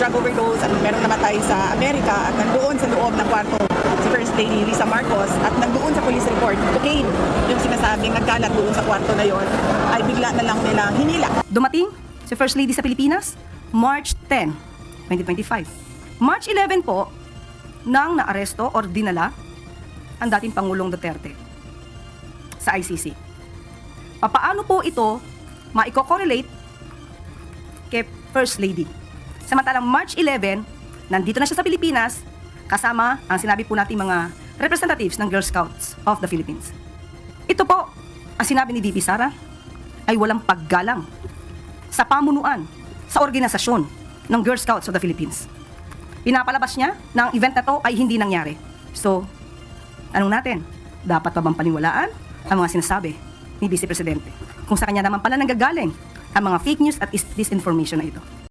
drug overdose at merong namatay sa Amerika at nandoon sa loob ng kwarto si First Lady Lisa Marcos at nandoon sa police report, cocaine, yung sinasabing nagkalat doon sa kwarto na yon, ay bigla na lang nilang hinila. Dumating si First Lady sa Pilipinas, March 10, 2025. March 11 po, nang naaresto or dinala ang dating Pangulong Duterte sa ICC. Paano po ito maiko-correlate kay First Lady? Samantalang March 11, nandito na siya sa Pilipinas, kasama ang sinabi po nating mga representatives ng Girl Scouts of the Philippines. Ito po, ang sinabi ni VP Sara, ay walang paggalang sa pamunuan, sa organisasyon ng Girl Scouts of the Philippines. Pinapalabas niya na ang event na to ay hindi nangyari. So, tanong natin, dapat pa bang paniwalaan ang mga sinasabi ni Vice Presidente kung sa kanya naman pala nanggagaling ang mga fake news at disinformation na ito?